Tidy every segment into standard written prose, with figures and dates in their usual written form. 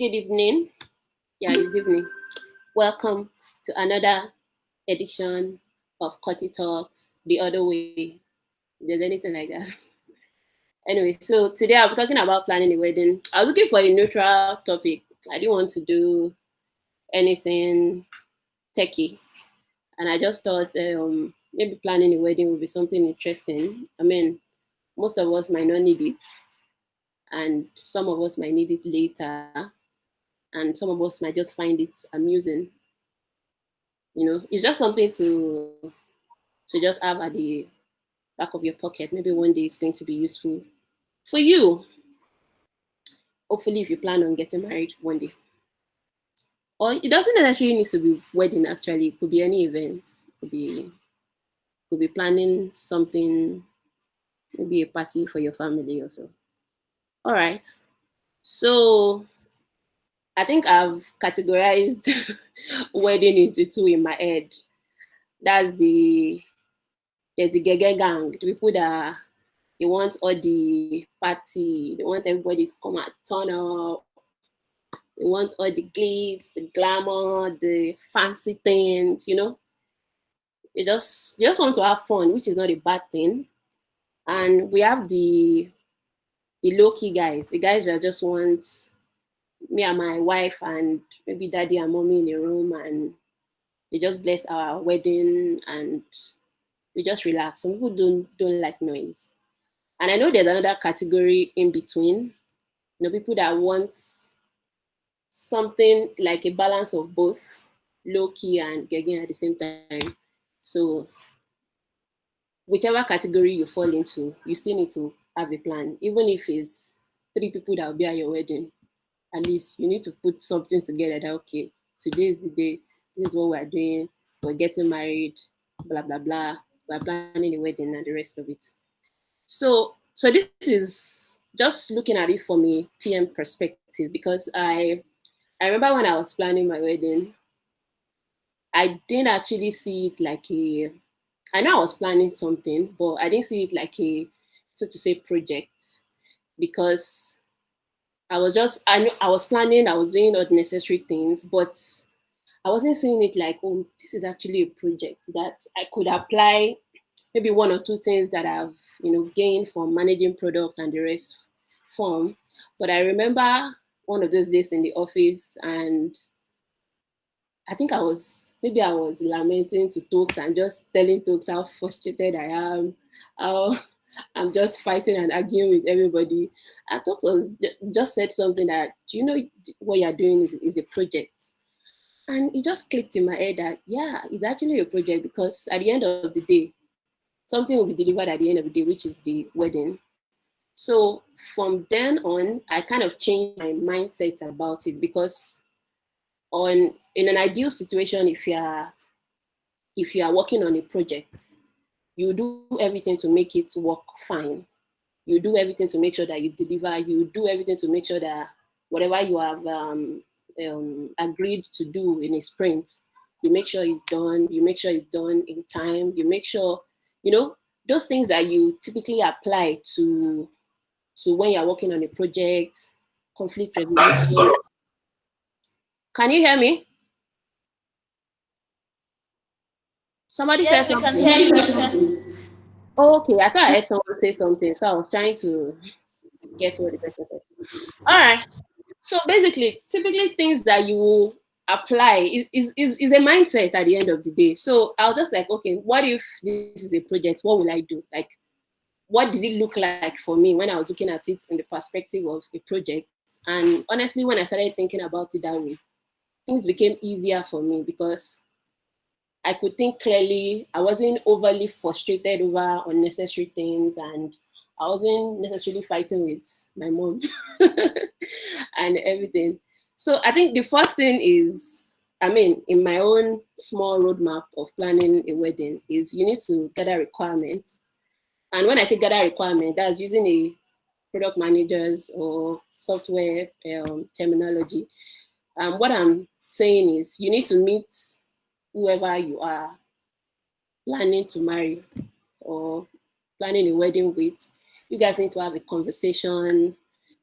Good evening. Yeah, this evening. Welcome to another edition of Cutty Talks the other way. If there's anything like that. Anyway, so today I'll be talking about planning a wedding. I was looking for a neutral topic. I didn't want to do anything techy, and I just thought maybe planning a wedding would be something interesting. I mean, most of us might not need it, and some of us might need it later, and some of us might just find it amusing. It's just something to just have at the back of your pocket. Maybe one day it's going to be useful for you. Hopefully, if you plan on getting married one day. Or it doesn't necessarily need to be wedding. Actually, it could be any event. Could be planning something, maybe a party for your family or so. All right. So I think I've categorized wedding into two in my head. That's there's the Gege gang, the people that they want all the party, they want everybody to come and turn up, they want all the glitz, the glamour, the fancy things. They just want to have fun, which is not a bad thing. And we have the low-key guys, the guys that just want me and my wife and maybe daddy and mommy in a room, and they just bless our wedding and we just relax. Some people don't like noise. And I know there's another category in between, people that want something like a balance of both low key and gegen at the same time. So whichever category you fall into, you still need to have a plan. Even if it's 3 people that will be at your wedding, at least you need to put something together that, okay, today is the day, this is what we're doing, we're getting married, blah, blah, blah. We're planning a wedding and the rest of it. So this is just looking at it from a PM perspective, because I remember when I was planning my wedding, I didn't actually see it like I know I was planning something, but I didn't see it like a, so to say, project, because I know I was planning, I was doing all the necessary things, but I wasn't seeing it like, oh, this is actually a project that I could apply maybe 1 or 2 things that I've gained from managing product and the rest from. But I remember one of those days in the office, and I think I was lamenting to Tokes and just telling Tokes how frustrated I am, how I'm just fighting and arguing with everybody. And Tokes just said something that, what you're doing is a project. And it just clicked in my head that, yeah, it's actually a project, because at the end of the day, something will be delivered at the end of the day, which is the wedding. So from then on, I kind of changed my mindset about it, because in an ideal situation, if you are working on a project, you do everything to make it work fine. You do everything to make sure that you deliver. You do everything to make sure that whatever you have agreed to do in a sprint, you make sure it's done. You make sure it's done in time. You make sure, those things that you typically apply to when you're working on a project, conflict resolution. Can you hear me? Somebody Yes, said we can something. hear you. Oh, okay, I thought I heard someone say something, so I was trying to get what the person said. All right. So basically, typically things that you will apply is a mindset at the end of the day. So I was just like, okay, what if this is a project? What will I do? Like, what did it look like for me when I was looking at it in the perspective of a project? And honestly, when I started thinking about it that way, things became easier for me, because I could think clearly. I wasn't overly frustrated over unnecessary things, and I wasn't necessarily fighting with my mom and everything. So I think the first thing is, in my own small roadmap of planning a wedding, is you need to gather requirements. And when I say gather requirement, that's using a product manager's or software terminology. What I'm saying is you need to meet whoever you are planning to marry or planning a wedding with. You guys need to have a conversation.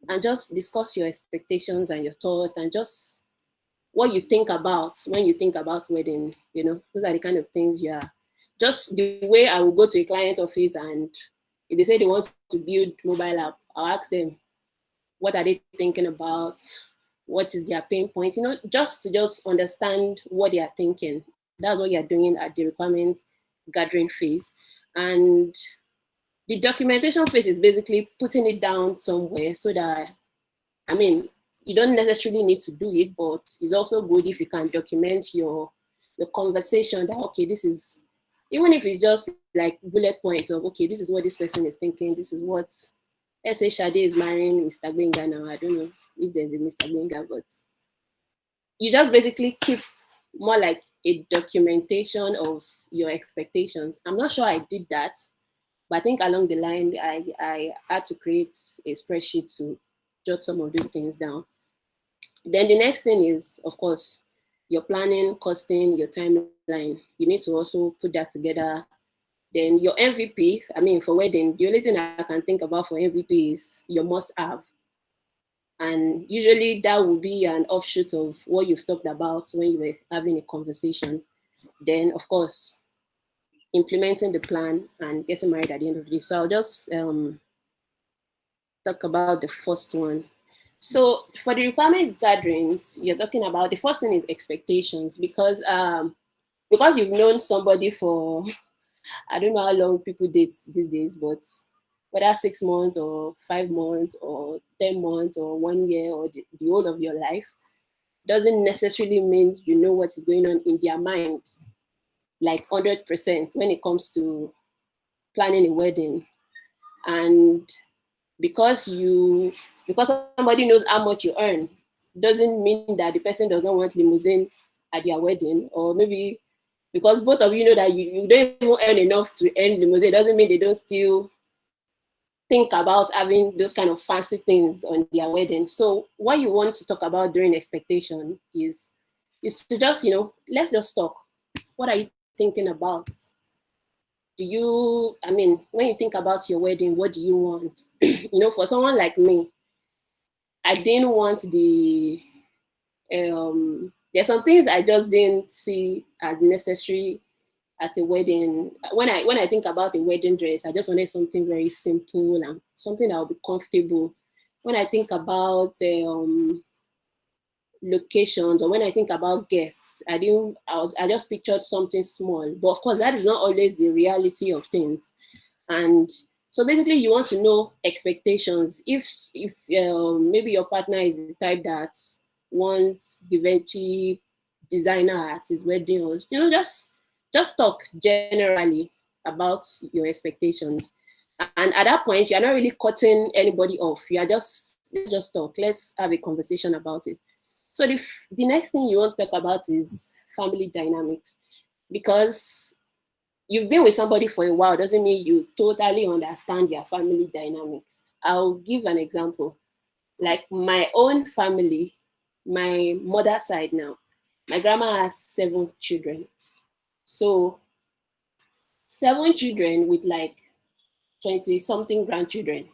and just discuss your expectations and your thought and just what you think about when you think about wedding. Those are the kind of things you are. Just the way I will go to a client office, and if they say they want to build mobile app, I'll ask them what are they thinking about, what is their pain point, just to just understand what they are thinking. That's what you're doing at the requirement gathering phase. And the documentation phase is basically putting it down somewhere so that, I mean, you don't necessarily need to do it, but it's also good if you can document your conversation that, okay, this is, even if it's just like bullet points of, okay, this is what this person is thinking, this is what, let's say Shade is marrying Mr. Benga now. I don't know if there's a Mr. Benga, but you just basically keep more like a documentation of your expectations. I'm not sure I did that, but I think along the line, I had to create a spreadsheet to jot some of those things down. Then the next thing is, of course, your planning, costing, your timeline. You need to also put that together. Then your MVP, I mean, for wedding, the only thing I can think about for MVP is your must have. And usually that will be an offshoot of what you've talked about when you were having a conversation. Then, of course, implementing the plan and getting married at the end of the day. So I'll just talk about the first one. So for the requirement gatherings, you're talking about, the first thing is expectations, because you've known somebody for, I don't know how long people date these days, but whether 6 months or 5 months or 10 months or 1 year or the whole of your life, doesn't necessarily mean you know what is going on in their mind, like 100% when it comes to planning a wedding. And because somebody knows how much you earn, doesn't mean that the person does not want limousine at their wedding. Or maybe because both of you know that you don't even earn enough to earn limousine, doesn't mean they don't still think about having those kind of fancy things on their wedding. So what you want to talk about during expectation is to just, let's just talk. What are you thinking about? I mean, when you think about your wedding, what do you want? For someone like me, I didn't want there's some things I just didn't see as necessary at a wedding. When I think about a wedding dress, I just wanted something very simple and something that will be comfortable. When I think about locations, or when I think about guests, I just pictured something small. But of course, that is not always the reality of things. And so basically, you want to know expectations. If maybe your partner is the type that wants Givenchy designer at his wedding, or just talk generally about your expectations. And at that point, you're not really cutting anybody off. You are let's just talk. Let's have a conversation about it. So the next thing you want to talk about is family dynamics, because you've been with somebody for a while doesn't mean you totally understand their family dynamics. I'll give an example. Like my own family, my mother's side now, my grandma has 7 children. So 7 children with like 20 something grandchildren.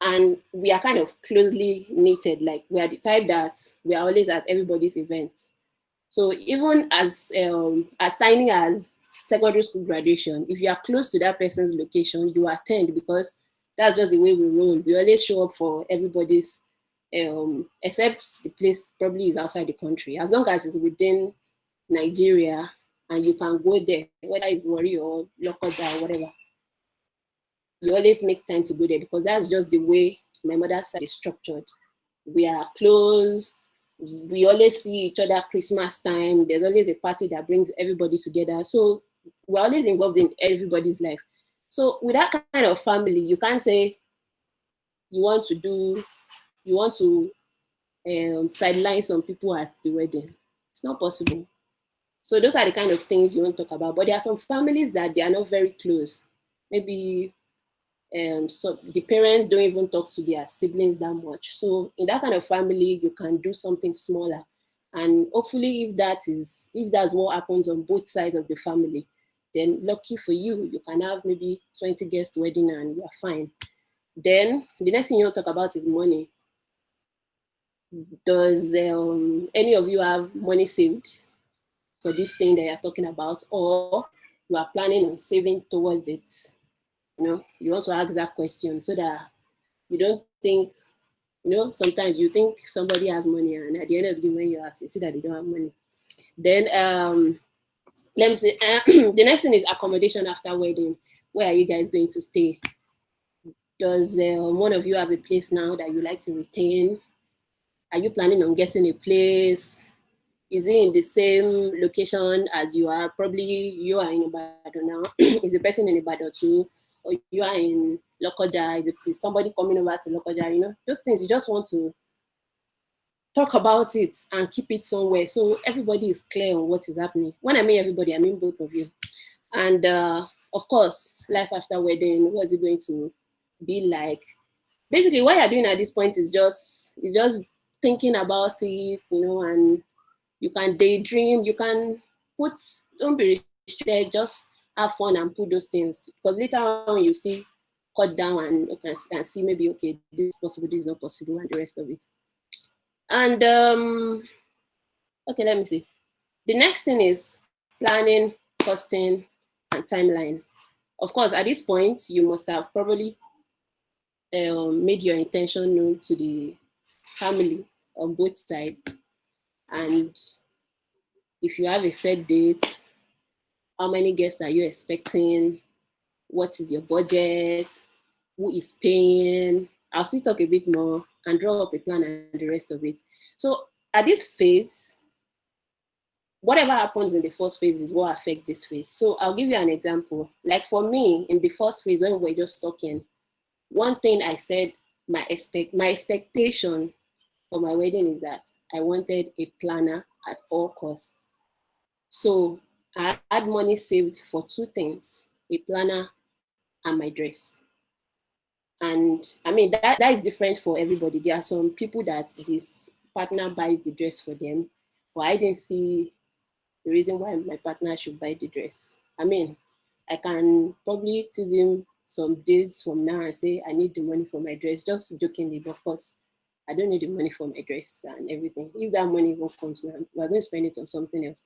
And we are kind of closely knitted. Like we are the type that we are always at everybody's events. So even as tiny as secondary school graduation, if you are close to that person's location, you attend, because that's just the way we roll. We always show up for everybody's, except the place probably is outside the country. As long as it's within Nigeria and you can go there, whether it's Warri or Lokoja or whatever, you always make time to go there, because that's just the way my mother's side is structured. We are close. We always see each other Christmas time. There's always a party that brings everybody together. So we're always involved in everybody's life. So with that kind of family, you can't say you want to sideline some people at the wedding. It's not possible. So those are the kind of things you want to talk about. But there are some families that they are not very close. Maybe so the parents don't even talk to their siblings that much. So in that kind of family, you can do something smaller. And hopefully if that's what happens on both sides of the family, then lucky for you, you can have maybe 20 guest wedding and you're fine. Then the next thing you want to talk about is money. Does any of you have money saved for this thing that you're talking about, or you are planning on saving towards it? You want to ask that question so that you don't think, sometimes you think somebody has money, and at the end of the day, when you ask, you see that they don't have money. Then let me see. The next thing is accommodation after wedding. Where are you guys going to stay? Does one of you have a place now that you like to retain? Are you planning on getting a place? Is it in the same location as you are? Probably you are in Ibadan now. Is the person in Ibadan too? Or you are in Lokoja? Is somebody coming over to Lokoja? Those things you just want to talk about it and keep it somewhere so everybody is clear on what is happening. When I mean everybody, I mean both of you. And of course, life after wedding, what is it going to be like? Basically, what you're doing at this point is just thinking about it, and you can daydream, you can don't be restricted, just have fun and put those things. Because later on you see cut down and you can see maybe, okay, this is possible, this is not possible, and the rest of it. And okay, let me see. The next thing is planning, costing, and timeline. Of course, at this point, you must have probably made your intention known to the family on both sides. And if you have a set date, how many guests are you expecting? What is your budget? Who is paying? I'll still talk a bit more and draw up a plan and the rest of it. So at this phase, whatever happens in the first phase is what affects this phase. So I'll give you an example. Like for me, in the first phase, when we were just talking, one thing I said, my expectation for my wedding is that I wanted a planner at all costs. So I had money saved for two things, a planner and my dress. And I mean, that is different for everybody. There are some people that this partner buys the dress for them, but I didn't see the reason why my partner should buy the dress. I mean, I can probably tease him some days from now and say, I need the money for my dress, just jokingly, but of course, I don't need the money for my dress and everything. If that money won't come now, we're going to spend it on something else.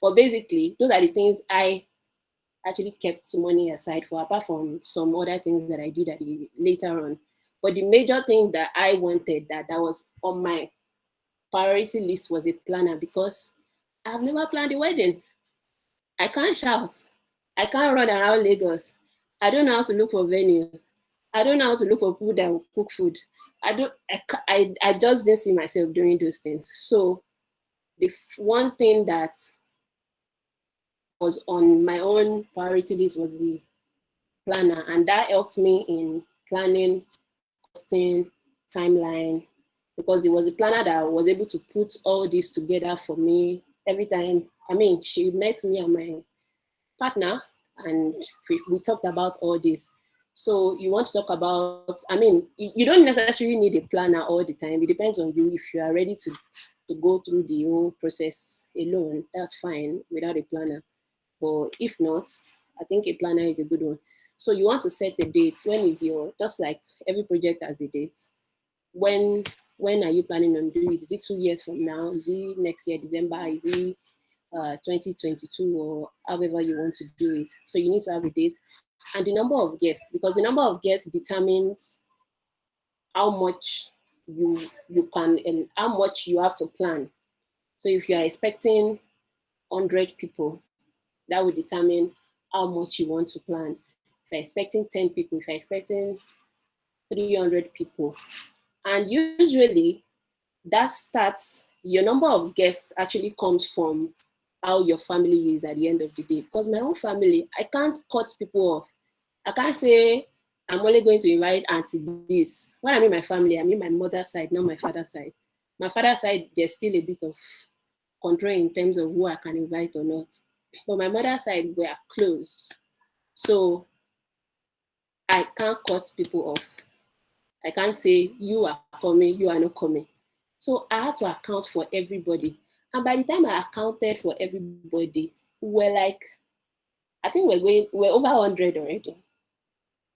But basically, those are the things I actually kept money aside for, apart from some other things that I did later on. But the major thing that I wanted that was on my priority list was a planner, because I've never planned a wedding. I can't shout. I can't run around Lagos. I don't know how to look for venues. I don't know how to look for people that will cook food. I just didn't see myself doing those things. So the one thing that was on my own priority list was the planner, and that helped me in planning, costing, timeline, because it was a planner that was able to put all this together for me every time. I mean, she met me and my partner, and we talked about all this. So you want to talk about, I mean, you don't necessarily need a planner all the time. It depends on you. If you are ready to go through the whole process alone, that's fine without a planner. But if not, I think a planner is a good one. So you want to set a date. When is just like every project has a date. When are you planning on doing it? Is it 2 years from now? Is it next year, December? Is it 2022, or however you want to do it? So you need to have a date and the number of guests, because the number of guests determines how much you can and how much you have to plan. So if you are expecting 100 people, that will determine how much you want to plan. If you're expecting 10 people, if you're expecting 300 people, and usually that starts, your number of guests actually comes from how your family is at the end of the day. Because my own family, I can't cut people off. I can't say I'm only going to invite auntie this. When I mean my family, I mean my mother's side, not my father's side. My father's side, there's still a bit of control in terms of who I can invite or not. But my mother's side, we are close. So I can't cut people off. I can't say you are coming, you are not coming. So I had to account for everybody. And by the time I accounted for everybody, we're like, I think we're over 100 already.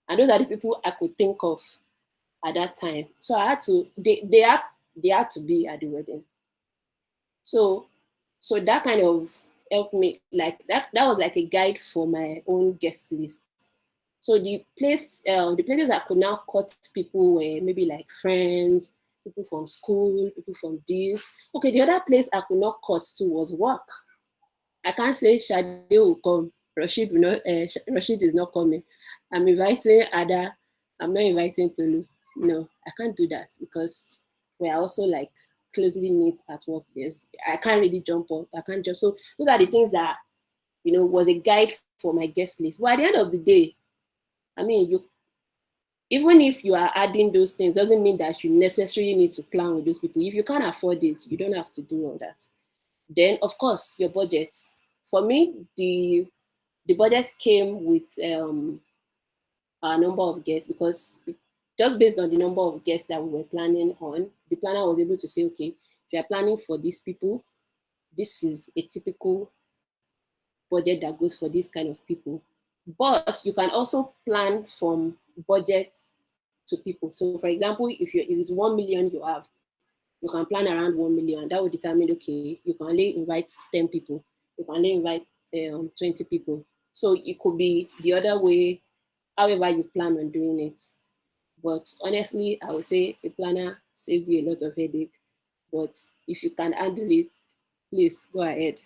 And those are the people I could think of at that time. So I had to they had to be at the wedding. So that kind of helped me, like that was like a guide for my own guest list. So the places I could now cut people were maybe like friends, people from school, people from this. Okay, the other place I could not cut to was work. I can't say Shade will come. Rashid will not. Rashid is not coming. I'm inviting Ada. I'm not inviting Tolu. No, I can't do that because we're also like closely knit at work. I can't really jump up. I can't jump. So those are the things that was a guide for my guest list. But at the end of the day, I mean, even if you are adding those things, doesn't mean that you necessarily need to plan with those people. If you can't afford it, you don't have to do all that. Then, of course, your budget. For me, the budget came with a number of guests because just based on the number of guests that we were planning on, the planner was able to say, okay, if you are planning for these people, this is a typical budget that goes for this kind of people. But you can also plan from budget to people. So, for example, if it's 1 million you have, you can plan around 1 million. That will determine, okay, you can only invite 10 people, you can only invite 20 people. So it could be the other way, however you plan on doing it. But honestly, I would say a planner saves you a lot of headache. But if you can handle it, please go ahead.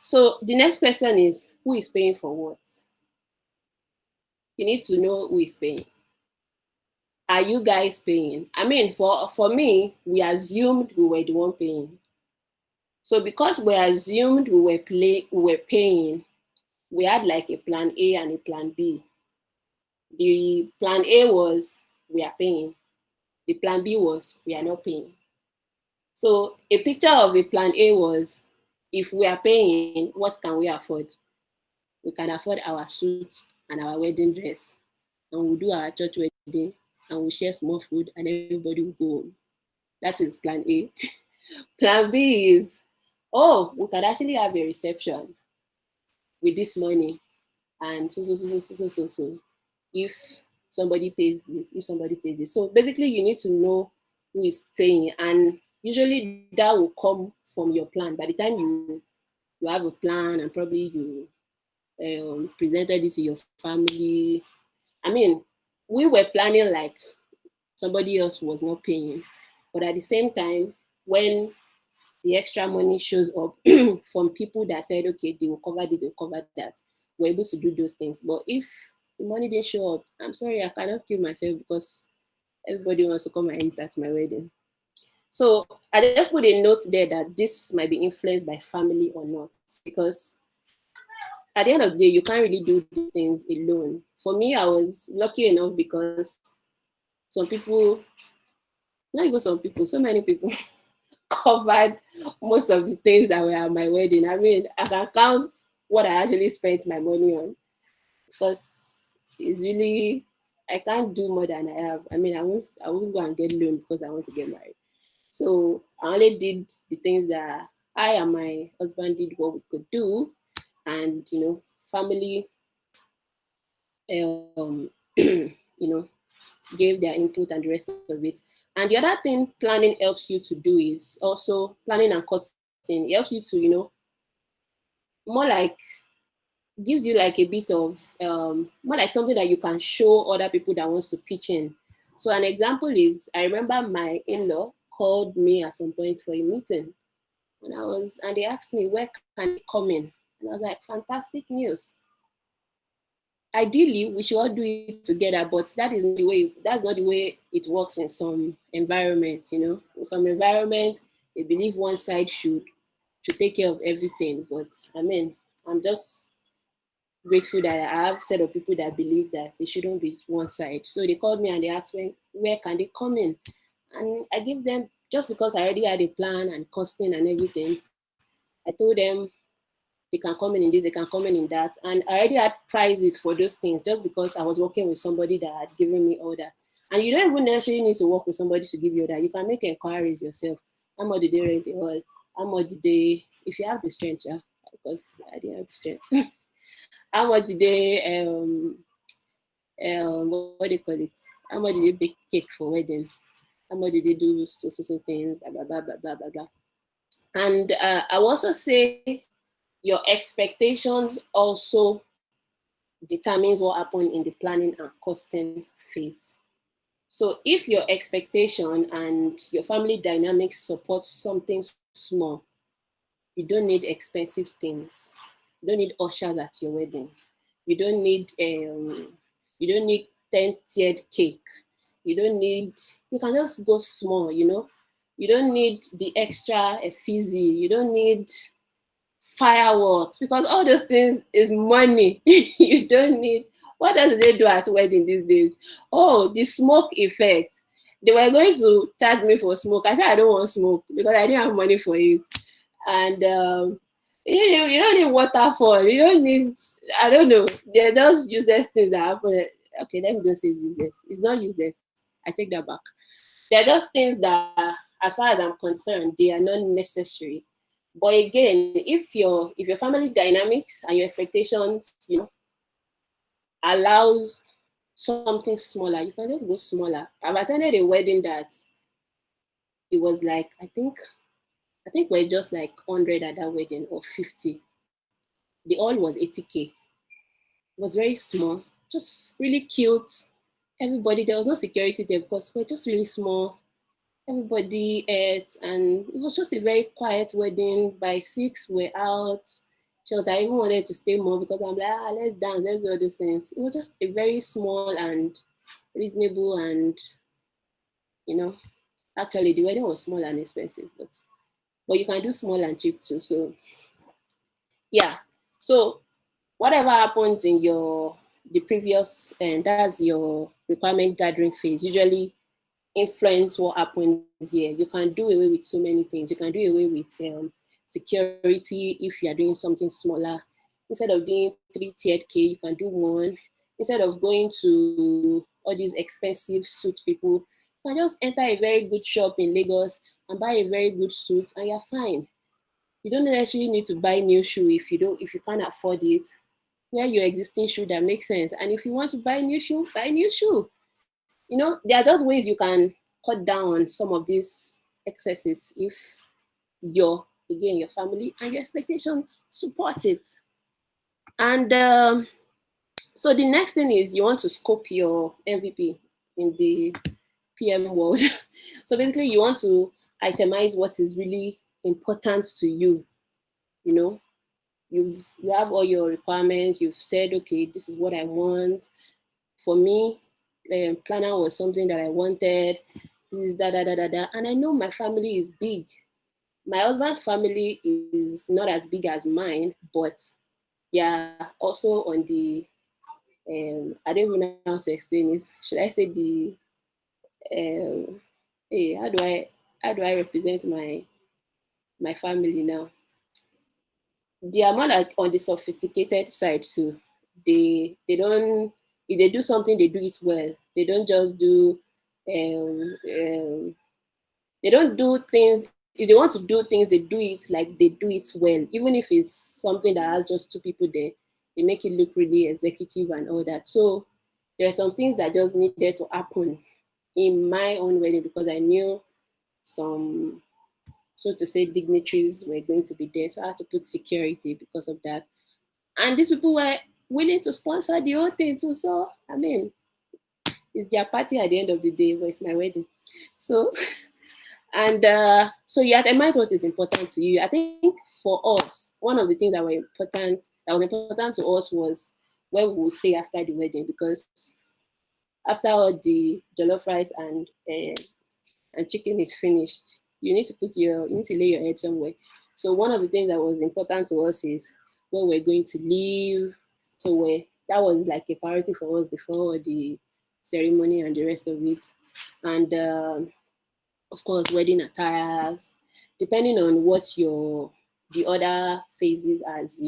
So the next question is, who is paying for what? You need to know who is paying. Are you guys paying? I mean, for me, we assumed we were the one paying. So because we assumed we were paying, we had like a plan A and a plan B. The plan A was we are paying. The plan B was we are not paying. So a picture of a plan A was, if we are paying, what can we afford? We can afford our suit and our wedding dress, and we'll do our church wedding, and we'll share small food, and everybody will go home. That is plan A. Plan B is, oh, we can actually have a reception with this money, and so. If somebody pays this, if somebody pays this. So basically, you need to know who is paying, and usually that will come from your plan. By the time you have a plan, and probably you presented this to your family. I mean, we were planning like somebody else was not paying, but at the same time, when the extra money shows up from people that said, okay, they will cover this, they'll cover that, we're able to do those things. But if the money didn't show up, I'm sorry, I cannot kill myself because everybody wants to come and eat at my wedding. So I just put a note there that this might be influenced by family or not, because at the end of the day, you can't really do these things alone. For me, I was lucky enough because some people, not even some people, so many people covered most of the things that were at my wedding. I mean, I can count what I actually spent my money on, because it's really, I can't do more than I have. I mean, I won't go and get loan because I want to get married. So I only did the things that I and my husband did what we could do, and family, you know, gave their input and the rest of it. And the other thing planning helps you to do is also planning and costing. It helps you to, more like, gives you like a bit of more like something that you can show other people that wants to pitch in. So an example is, I remember my in-law called me at some point for a meeting, and they asked me where can they come in, and I was like, fantastic news. Ideally we should all do it together, but that's not the way it works in some environments. In some environments, they believe one side should take care of everything. But I mean, I'm just grateful that I have a set of people that believe that it shouldn't be one side. So they called me and they asked me where can they come in, and I gave them, just because I already had a plan and costing and everything. I told them they can come in this, they can come in that. And I already had prices for those things just because I was working with somebody that had given me order. And you don't even necessarily need to work with somebody to give you order. You can make inquiries yourself. How much did they rent the oil? How much did they, if you have the strength, yeah, because I didn't have the strength. How much did they what do you call it? How much did they bake cake for wedding? How much did they do so things? Blah blah blah blah blah blah blah. And I will also say your expectations also determines what happened in the planning and costing phase. So if your expectation and your family dynamics support something small, you don't need expensive things. You don't need ushers at your wedding. You don't need you don't need 10 tiered cake. You don't need, you can just go small, you know. You don't need the extra fizzy. You don't need fireworks, because all those things is money. You don't need, what else do they do at wedding these days? Oh, the smoke effect. They were going to charge me for smoke. I said I don't want smoke because I didn't have money for it. And you don't need waterfall. You don't need, I don't know. They're just useless things that happen. Okay, let me don't say it's useless. It's not useless. I take that back. They're just things that, as far as I'm concerned, they are not necessary. But again, if your family dynamics and your expectations, you know, allows something smaller, you can just go smaller. I've attended a wedding that it was like, I think we're just like 100 at that wedding, or 50. The all was 80K. It was very small, just really cute. Everybody, there was no security there because we're just really small. Everybody ate, and it was just a very quiet wedding. By 6, we're out. Sure, I even wanted to stay more because I'm like, let's dance, let's do all these things. It was just a very small and reasonable, and you know, actually the wedding was small and expensive, but you can do small and cheap too. So yeah. So whatever happens in your the previous, and that's your requirement gathering phase, usually influence what happens here. You can do away with so many things. You can do away with security if you are doing something smaller. Instead of doing 3 tiered K, you can do one. Instead of going to all these expensive suit people, you can just enter a very good shop in Lagos and buy a very good suit, and you're fine. You don't necessarily need to buy new shoe if you can't afford it. Wear your existing shoe that makes sense. And if you want to buy new shoe, buy new shoe. You know, there are just ways you can cut down on some of these excesses if your family and your expectations support it. And so the next thing is you want to scope your MVP in the PM world. So basically, you want to itemize what is really important to you. You know, you have all your requirements. You've said, okay, this is what I want. For me, planner was something that I wanted. This is da da da da da. And I know my family is big. My husband's family is not as big as mine, but yeah, also on the I don't even know how to explain it. Should I say the um hey, how do I represent my family now? The amount like on the sophisticated side too. They don't, if they do something, they do it well. They don't just do they don't do things, if they want to do things, they do it like they do it well. Even if it's something that has just 2 people there, they make it look really executive and all that. So there are some things that just needed to happen in my own wedding because I knew some, so to say, dignitaries were going to be there. So I had to put security because of that. And these people were willing to sponsor the whole thing too. So I mean, it's their party at the end of the day, but it's my wedding. So and so you itemize what is important to you. I think for us, one of the things that was important to us was where we will stay after the wedding, because after all the jollof rice and chicken is finished, you need to lay your head somewhere. So one of the things that was important to us is where we're going to live. So that was like a priority for us before the ceremony and the rest of it. And of course, wedding attires, depending on what the other phases as,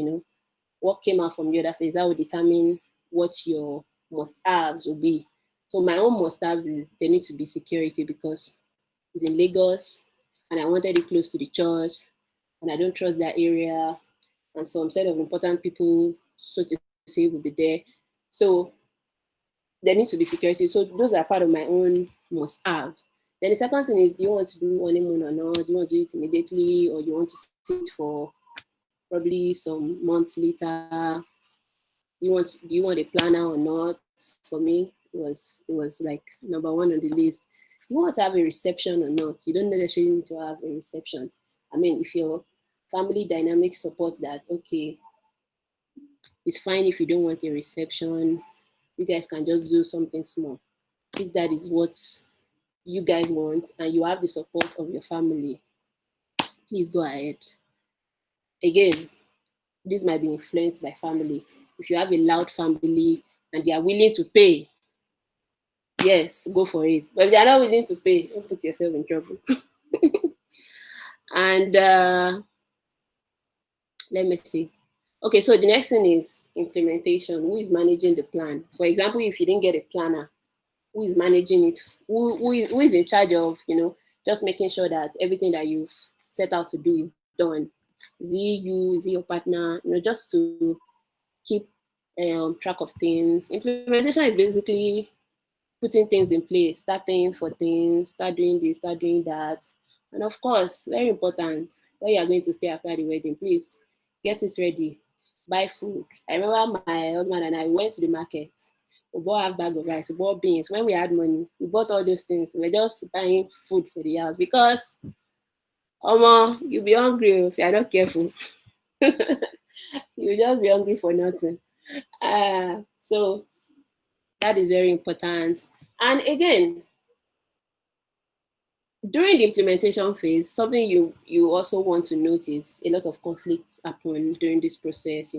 what came out from the other phase, that will determine what your must-haves will be. So my own must-haves is they need to be security because it's in Lagos and I wanted it close to the church and I don't trust that area, and some set of important people, so to say, will be there. So there needs to be security. So those are part of my own must have. Then the second thing is, do you want to do honeymoon or not? Do you want to do it immediately, or you want to sit for probably some months later? Do you want a planner or not? For me, it was like number one on the list. Do you want to have a reception or not? You don't necessarily need to have a reception. I mean, if your family dynamics support that, okay, it's fine if you don't want a reception. You guys can just do something small. If that is what you guys want and you have the support of your family, please go ahead. Again, this might be influenced by family. If you have a loud family and they are willing to pay, yes, go for it. But if they are not willing to pay, don't put yourself in trouble. And let me see. Okay, so the next thing is implementation. Who is managing the plan? For example, if you didn't get a planner, who is managing it? Who is in charge of, just making sure that everything that you've set out to do is done? Is it you? Is it your partner? Just to keep track of things. Implementation is basically putting things in place, start paying for things, start doing this, start doing that. And of course, very important, when you are going to stay after the wedding, please get this ready. Buy food. I remember my husband and I went to the market. We bought half bag of rice, we bought beans. When we had money, we bought all those things. We were just buying food for the house because, you'll be hungry if you're not careful. You'll just be hungry for nothing. So that is very important. And again, during the implementation phase, something you also want to notice, a lot of conflicts happen during this process.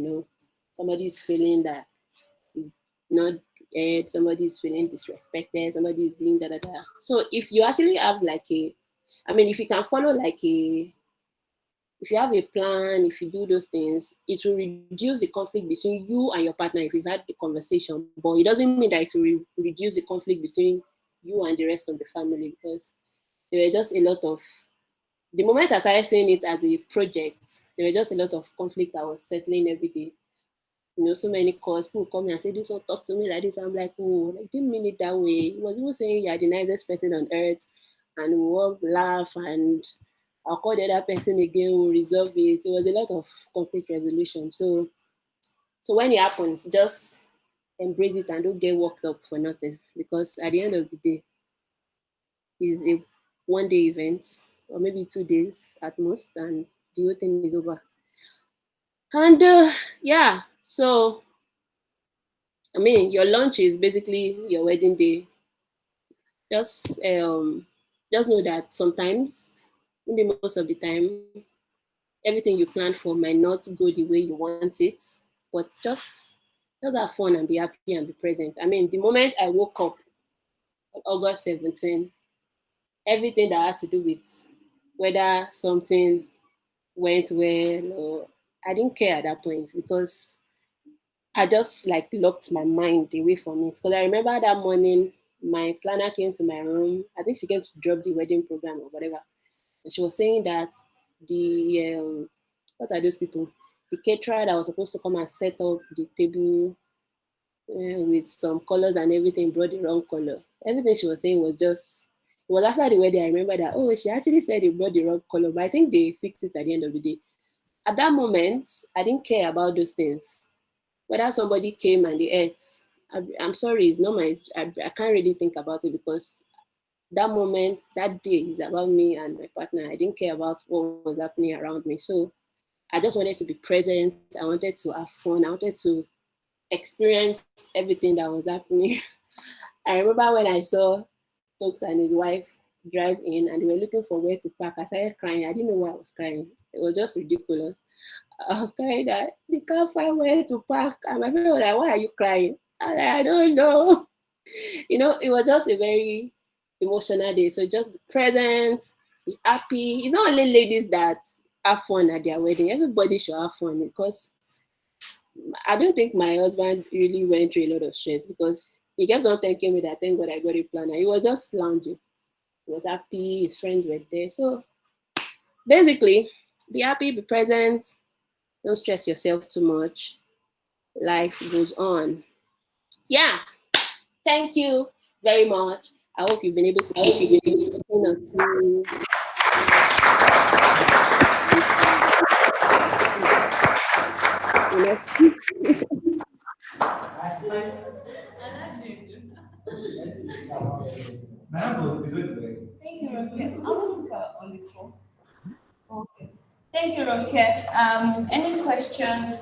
Somebody is feeling that is not heard, somebody is feeling disrespected, somebody is doing da da da. So if you actually have if you can follow if you have a plan, if you do those things, it will reduce the conflict between you and your partner if you've had the conversation. But it doesn't mean that it will reduce the conflict between you and the rest of the family, because there were just a lot of, the moment I started seeing it as a project, there were just a lot of conflict I was settling every day. So many calls, people come and say, this one talk to me like this. I'm like, oh, I didn't mean it that way. He was even saying you're the nicest person on earth, and we all laugh, and I'll call the other person again, we'll resolve it. It was a lot of conflict resolution. So when it happens, just embrace it and don't get worked up for nothing. Because at the end of the day, it's a 1 day event, or maybe 2 days at most, and the whole thing is over. And yeah, so your lunch is basically your wedding day. Just just know that sometimes, maybe most of the time, everything you plan for might not go the way you want it, but just have fun and be happy and be present. The moment I woke up on August 17, everything that had to do with whether something went well or, I didn't care at that point, because I just locked my mind away from it. Because I remember that morning, my planner came to my room. I think she came to drop the wedding program or whatever. And she was saying that what are those people? The caterer that was supposed to come and set up the table with some colors and everything brought the wrong color. Everything she was saying was just, it was after the wedding I remember that, oh, she actually said they brought the wrong color, but I think they fixed it at the end of the day. At that moment, I didn't care about those things. Whether somebody came and they ate, I'm sorry, it's not I can't really think about it, because that moment, that day is about me and my partner. I didn't care about what was happening around me. So I just wanted to be present. I wanted to have fun. I wanted to experience everything that was happening. I remember when I saw Stokes and his wife drive in and they were looking for where to park. I started crying. I didn't know why I was crying. It was just ridiculous. I was crying that they can't find where to park. And my friend was like, why are you crying? I don't know. It was just a very emotional day. So just be present, be happy. It's not only ladies that have fun at their wedding. Everybody should have fun, because I don't think my husband really went through a lot of stress, because he kept on thanking me that thank God I got a planner. He was just lounging. He was happy, his friends were there. So basically, be happy, be present, don't stress yourself too much. Life goes on. Yeah. Thank you very much. I hope you've been able to pick one or two. You know, Thank you, Ronke. I'll look on the phone. Okay. Thank you, Ronke. Any questions?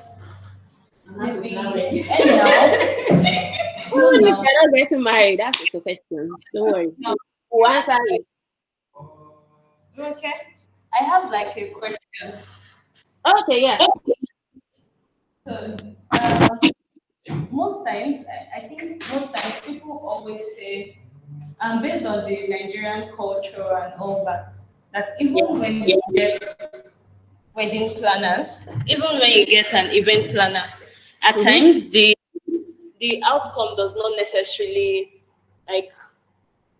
Maybe any now? No, even if no. you're not getting married, ask the questions. Don't worry. No. We'll answer it. Ronke, I have like a question. Okay, yeah. So, most times, I think most times people always say, based on the Nigerian culture and all that, that Yeah. even when you get wedding planners, even when you get an event planner, at Mm-hmm. times the outcome does not necessarily like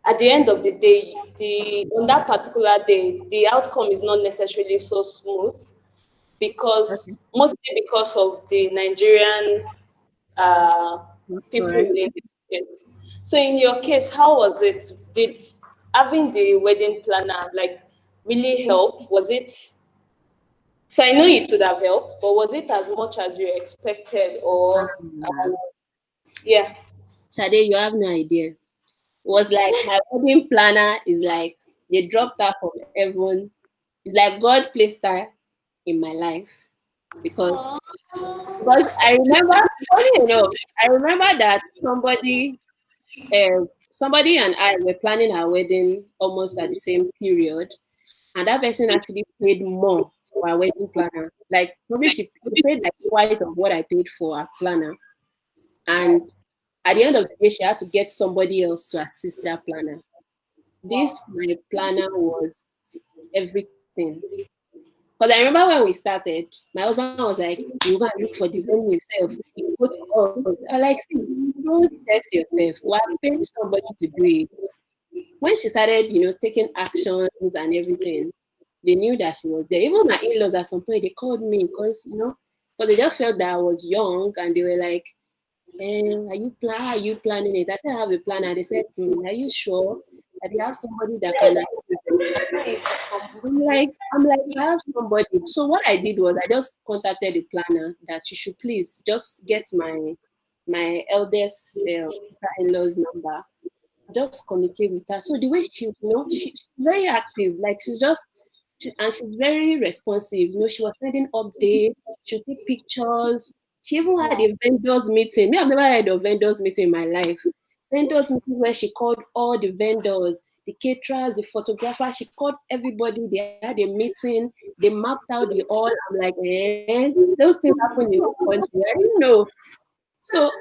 at the end of the day, the on that particular day, the outcome is not necessarily so smooth Okay. because mostly because of the Nigerian uh, All people right. in the case. So in your case, how was it? Did having the wedding planner like really help? Was it so I know it would have helped, but was it as much as you expected or Um, yeah. Shade, you have no idea. It was like my wedding planner is like they dropped her from heaven. It's like God placed her in my life because I remember funny enough, I remember that somebody and I were planning our wedding almost at the same period, and that person actually paid more for our wedding planner. Like probably she paid like twice of what I paid for our planner, and at the end of the day, she had to get somebody else to assist that planner. This my planner was everything. Because I remember when we started, my husband was like, "You go and look for the venue yourself. You go to us." I like, "See, don't stress yourself. We have paid somebody to do it." When she started, taking actions and everything, they knew that she was there. Even my in-laws at some point they called me because they just felt that I was young and they were like, are you planning it? I said I have a plan, and they said, "Are you sure that you have somebody that can assist?" I'm like, I have somebody. So what I did was I just contacted the planner that she should please just get my eldest sister-in-law's number, just communicate with her. So the way she's very active. Like and she's very responsive. She was sending updates. She'll take pictures. She even had a vendors meeting. Me, I've never had a vendors meeting in my life. Vendors meeting where she called all the vendors, the caterers, the photographer. She called everybody. They had a meeting. They mapped out the all. I'm like, those things happen in this country. I didn't know. So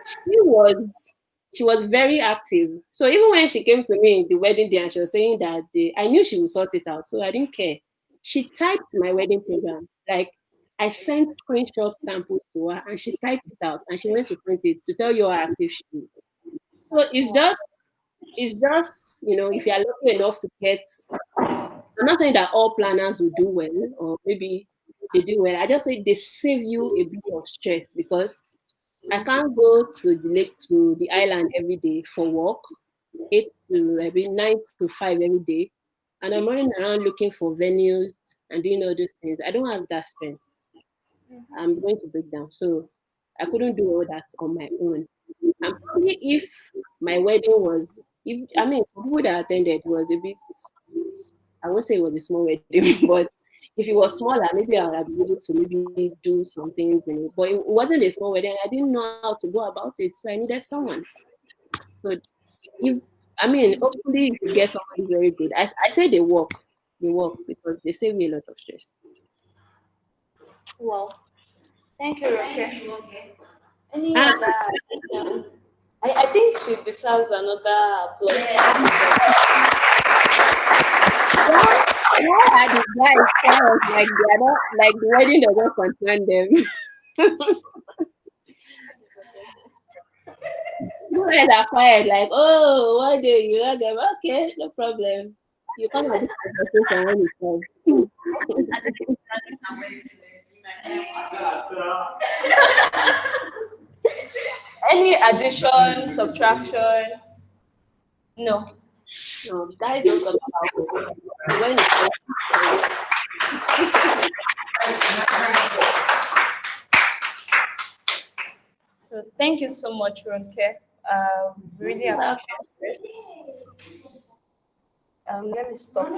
she was very active. So even when she came to me the wedding day and she was saying that I knew she would sort it out, so I didn't care. She typed my wedding program. Like I sent screenshot samples to her and she typed it out and she went to print it to tell you how active she is. So it's just if you are lucky enough to get. I'm not saying that all planners will do well or maybe they do well. I just say they save you a bit of stress because I can't go to the lake to the island every day for work, 9 to 5 every day, and I'm running around looking for venues and doing all those things. I don't have that strength. I'm going to break down. So I couldn't do all that on my own. And probably if my wedding was, if I mean, for people that attended was a bit, I won't say it was a small wedding, but if it was smaller, maybe I would have been able to maybe do some things in it. But it wasn't a small wedding. I didn't know how to go about it, so I needed someone. So if hopefully if you get somebody very good, I say they work because they save me a lot of stress. Wow. Thank you, Roke. Any Ah, other? Yeah. I think she deserves another applause. why why are the guys quiet like they are not like the wedding doesn't concern them? You guys are quiet like, oh, why do you not them? Okay, no problem. You come at this conversation when it's time. Any addition, subtraction? No. No, guys don't talk about wedding. When it comes to wedding, So thank you so much, Ronke. Really well, appreciate this. Let me stop.